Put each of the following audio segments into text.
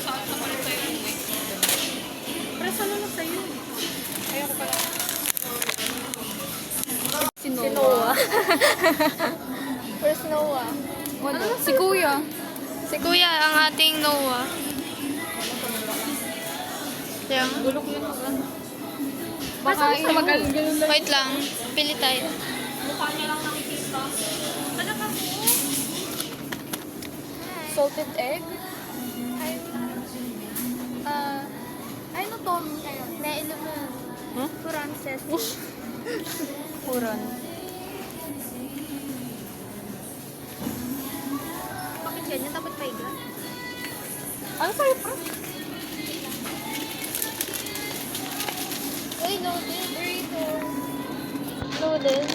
Saan ka pala tayo uwi? Pero saan na sa'yo? Ayoko pala. Si Noah. Where's Noah? Ano? Si Kuya. Si Kuya, ang ating Noah. Yan. Bulok yun. Baka tumagal ganun lang. Wait lang. Pili tayo. Mukha niya lang nakikita. Ano ka mo? Salted egg? Ano to? Nailo mo. Huh? Frances. Kuran. Bakit ganyan? Dapat paiga. Ano sa'yo, bro? Uy, noodles. Burrito. Noodles.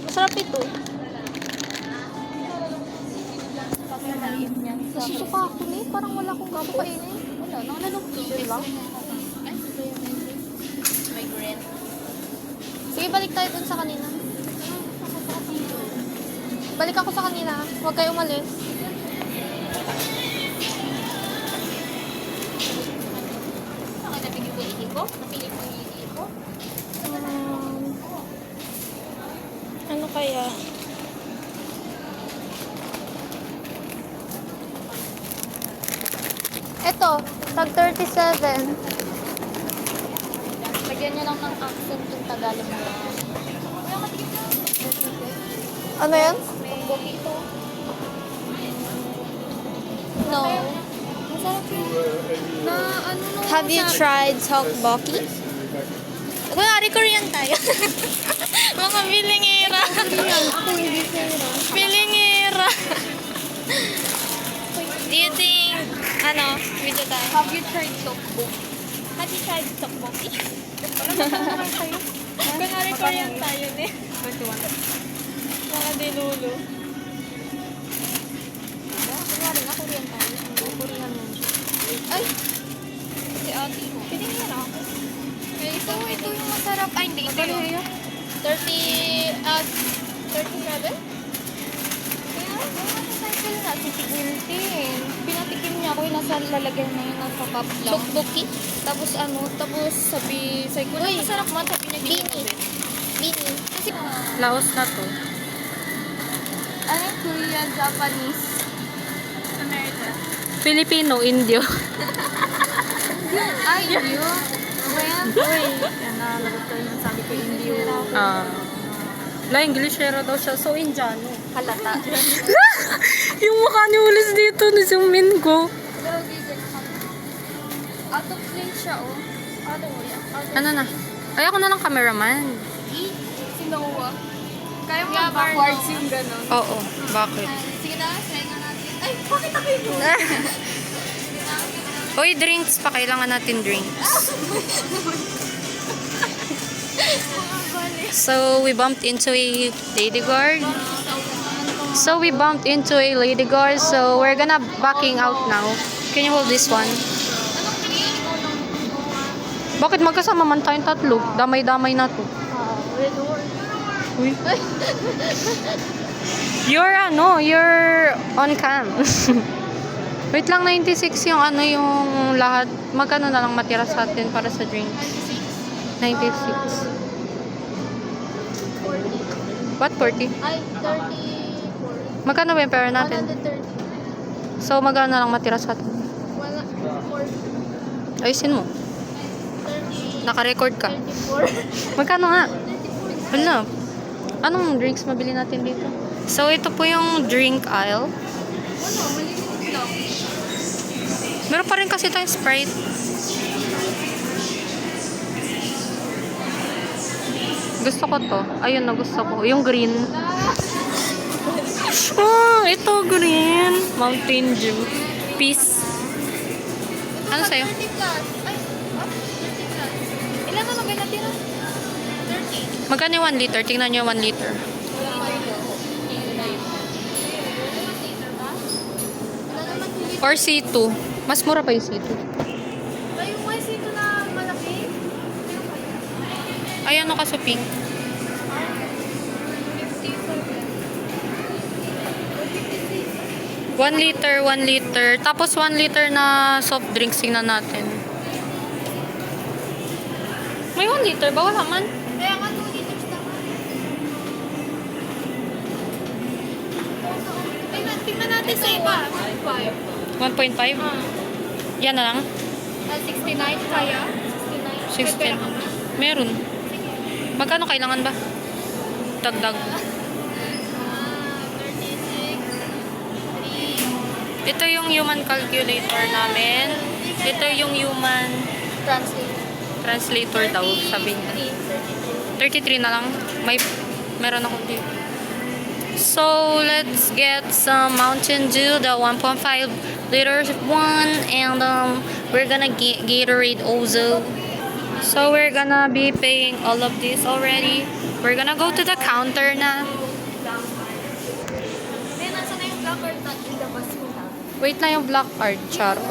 Masarap ito. Nasusuka ako eh. Parang wala akong kapainin. Wala. Nangalok to. Diba? Migrant. Sige, balik tayo dun sa kanina. Balik ako sa kanina. Huwag kayo umalis. Saan ka napili ko yung ko? Napili ko yung ko? Ano kaya? Ito, tag 37. Lagyan niya lang ng accent yung Tagalog mo. Ano yan? Bokito. No. Masarap yun. Na ano no? Have you tried tteokbokki? Kunwari Korean tayo. Mga bilingera. Ako hindi sira. Bilingera. Do you think, video tayo? Have you tried tteokbokki? Have you tried tteokbokki? Kunwari Korean tayo eh. 21. Mga dilulo. Kunwari na, Korean tayo. Korean mo. Ay! Si ate mo. Piling yan ako. Ito yung masarap. Ay, hindi. Ito Magkano yung yun? 37? Kaya, motorcycle na, titigiltin. Pinatikim niya ako, yung nasa lalagyan na yun, nasa cup lang. Tteokbokki? Tapos sabi ko, Uy, masarap man, sabi niya, Bini. Bini. Kasi, Laos na to. ano, Korea, Japanese, America. Filipino, Indio. Ay, yun. Ayan. Uy! Yan na, lagot ko yun. Sabi ko, Indio. La, Englishera daw siya. So, Indiano. Halata. Yung mukha ni Ulis dito, nasumin ko. Out of place siya, oh. Ano mo yan? Ano na? Ay, ako na lang cameraman. Si Noah. Kaya mo Yeah, backwards Barno. yung gano'n. Oo, bakit? Sige na, try nga natin. Ay, bakit ako yung Uy, drinks pa. Kailangan natin drinks. So, we bumped into a lady guard. So, we're gonna backing out now. Can you hold this one? Bakit magkasama man tayong tatlo? Damay-damay na to. Uy. You're on cam. Wait lang, 96 yung yung lahat. Magkano na lang matira sa atin para sa drinks? 96. What, 40? Ay, 34. Magkano ba yung pera natin? 130. So, magkano na lang matira sa atin? Wala, 40. Ayusin mo. 30. Naka-record ka. 34. Magkano nga? Wala. Anong drinks mabili natin dito? So, ito po yung drink aisle. Ano, malinis lang. Meron pa rin kasi tayong Sprite. Gusto ko to. Ayun na, gusto ko. Yung green. Oh, ito green. Mountain Dew. Peace. Ano sa'yo? 30 plus. Ay, 30 plus. Ilan na lang natira? 30. Magkano yung 1 liter? Tingnan nyo 1 liter. Wala pa rin. Wala naman 2 liters. Or C2. Mas mura pa yung C2. Ay, yung white ito na malaki. Ay, ano ka sa pink? 57. 56. 1 liter, 1 liter. Tapos 1 liter na soft drinks. Tingnan natin. May 1 liter ba? Wala man. Kaya nga 2 liters naman. Tingnan natin sa iba. 1.5. 1.5? Yan na lang. 69 kaya? 16. Meron. Magkano kailangan ba? Dagdag. 36. Ito yung human calculator namin. Ito yung human translator daw, sabi niya. 33 na lang. Meron ako dito. So, let's get some Mountain Dew, the 1.5 liters one, and we're gonna get Gatorade Ozo. So, we're gonna be paying all of this already. We're gonna go to the counter na. Eh, nasa na yung placard na ilabas mo na? Wait na yung black card, charot.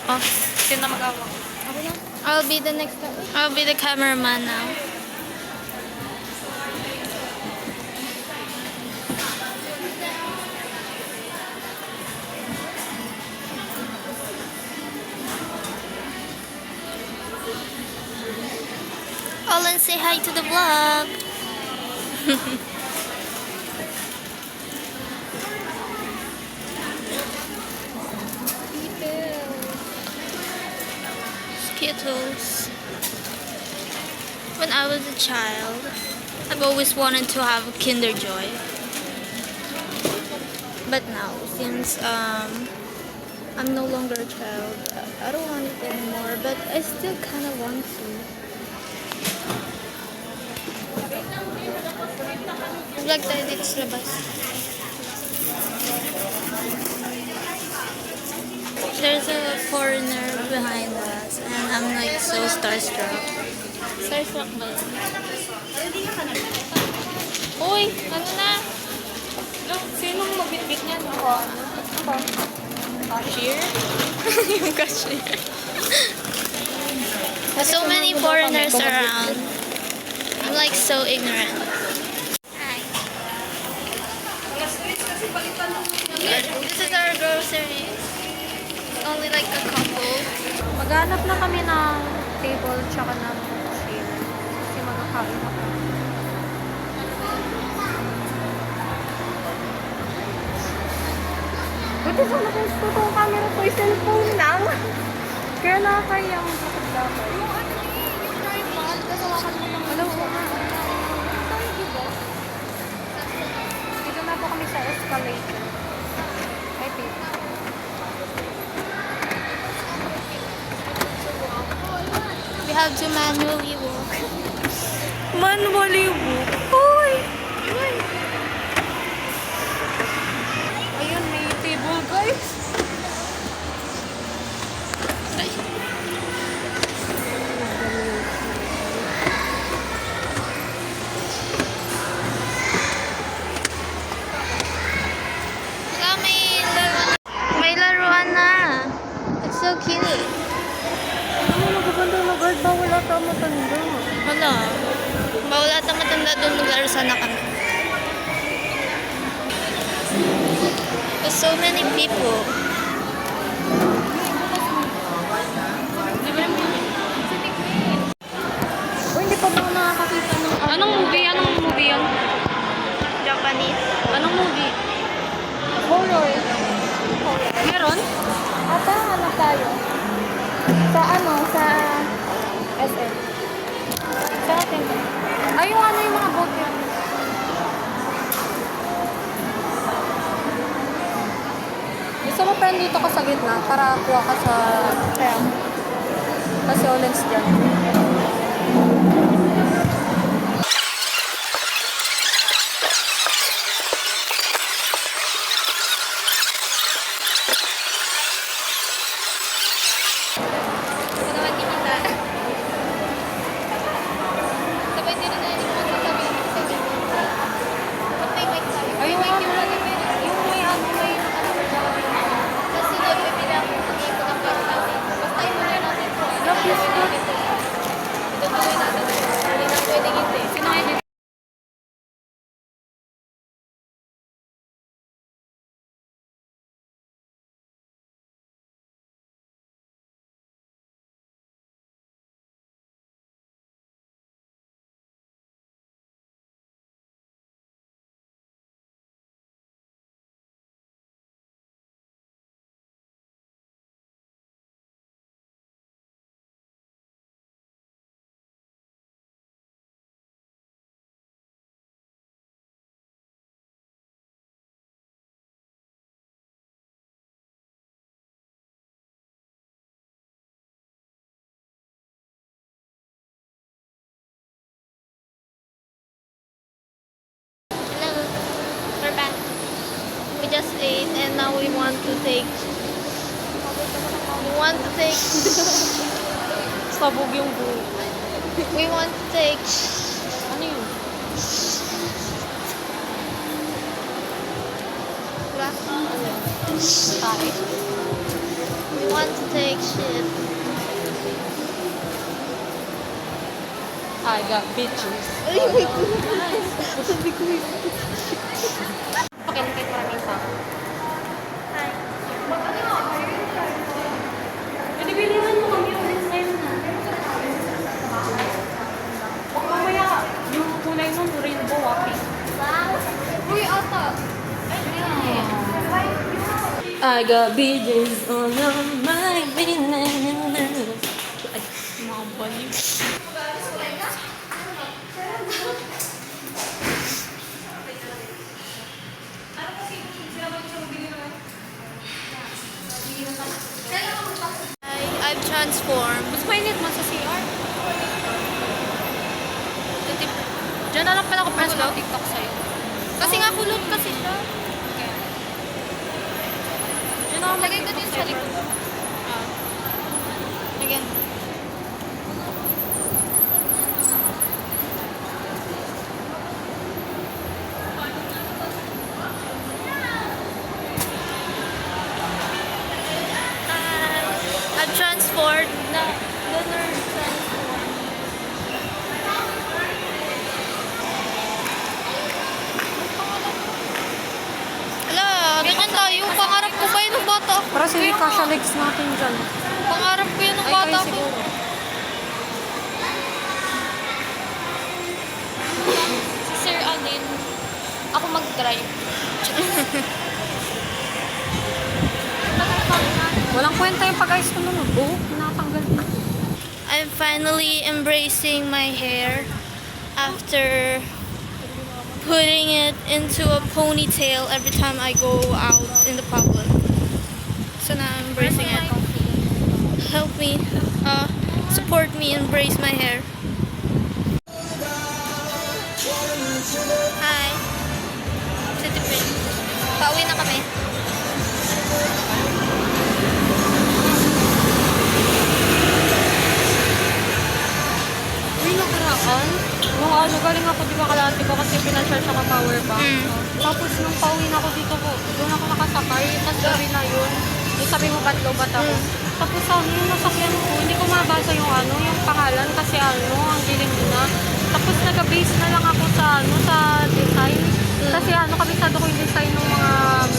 Oh, sino mag-awak? I'll be the next one. I'll be the cameraman now. Olin, say hi to the vlog. Skittles. When I was a child, I've always wanted to have Kinder Joy. But now, since I'm no longer a child, I don't want it anymore, but I still kind of want to. Vlog tayo dito sa labas. There's a foreigner behind us, and I'm like so starstruck. Starstruck ba? Uy! Ano na? Look, sinong magbitbit niyan? Ako. Cashier? Yung cashier. There's so many foreigners around. I'm like so ignorant. Hi. This is our grocery. Only like a couple. Maghanap na kami ng table tsaka ng chair. Kasi magkakain na kami. Buti sana kung gusto kong camera ko, cellphone lang. Kaya nakakaya ang dapat. Alam mo nga. Dito na po kami sa escalator. I think. We have to manually walk. Manually walk. Hoy! Ayun, may table, guys. Wala, may laruan na. It's so cute. Ano, magaganda na guard. Bawal ata matanda. Wala. Bawal ata matanda doon, maglaro sana kami. There's so many people. O, hindi pa ba ako nakakakita ng... Anong movie? Anong movie yun? Japanese. Anong movie? Horror. Meron? Ata, ano tayo? Sa SM. Sa atin. Ay, yung ano yung mga boat yun. Gusto mo friend dito ka sa gitna para kuha ka sa... Kaya. Kasi Olens dyan. just ate and now we want to take Sabog yung buhok. we want to take Ano yun? Tayo. we want to take shit. I got bitches. Ay, my goodness. Sabi ko yun. Okay, nakita maraming tao. Hi. Pwede bilihan mo kami ulit sa'yo na. Huwag mamaya, yung kulay mo, rainbow, okay? Uy, ata. I got bitches on my business. Ay, mga baliw. I've transformed. Mas mainit mo sa CR. Diyan na lang pala ako press lang TikTok sa'yo. Kasi nga kulot kasi siya. Diyan ako Lagay ka din sa likod. Again. I've transformed. The nurse transformed. Ala, ganyan tayo. Pangarap ko ba yun ng bata? Para sa kasha legs natin dyan. Pangarap ko yun ng Ay, bata kayo ko. siguro. Si Sir Alin, ako mag-drive. Walang kwenta yung pag-ayos ko nun. Buhok, natanggal din. I'm finally embracing my hair after putting it into a ponytail every time I go out in the public. So now I'm embracing it. Help me, support me, embrace my hair. Hi. City Pin. Pauwi na kami. Uy, nakaraan. Nung ano, galing ako, di ba kalahati ko kasi pinacharge ako power bank. Tapos nung pauwi na ako dito ko, doon ako nakasakay. Tapos gabi na yun. Yung sabi mo, ba't lobat ako? Tapos ano, yung nasakyan ko, hindi ko mabasa yung ano, yung pangalan kasi ano, ang dilim na. Tapos nag-base na lang ako sa ano, sa design. Kasi ano, kabisado ko yung design ng mga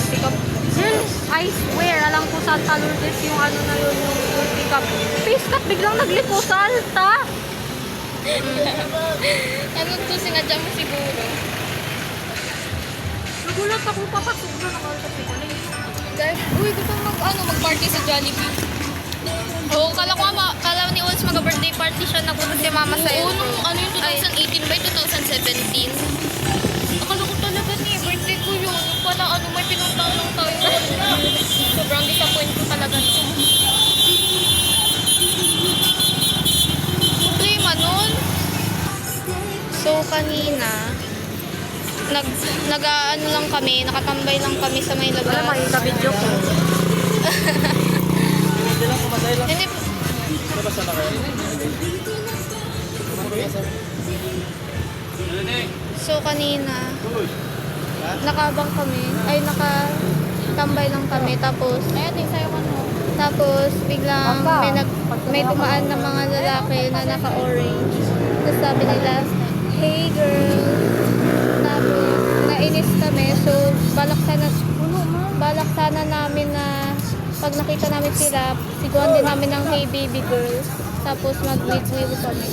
pick-up. Yun, I swear, alam ko sa Lourdes yung ano na yun, yung pick-up. Face cut, biglang naglipo sa alta. Ano to, sinadya mo siguro. Nagulat ako, papasok doon ako kasi Guys, uy, gusto mag-party sa Jollibee. Oo, kala ni Ols mag-birthday party siya, napunta si mama sa Oo, nung ano yung 2018 ba 2017? Akala ko talaga birthday ko yun. Yung pala, may pinuntahan lang tayo. Sobrang disappoint ko talaga. Problema nun. So, kanina, nag-ano lang kami, nakatambay lang kami sa may labas. Alam mo, yung ka-video ko. Hindi, so, kanina, nakabang kami, ay nakatambay lang kami, tapos, Ayan, sa'yo ka no. tapos biglang may dumaan na mga lalaki na naka-orange. Tapos sabi nila, hey girl. Tapos nainis kami. So balak sana namin na pag nakita namin sila, siguan din namin ng hey baby girl. Tapos mag-meet kami.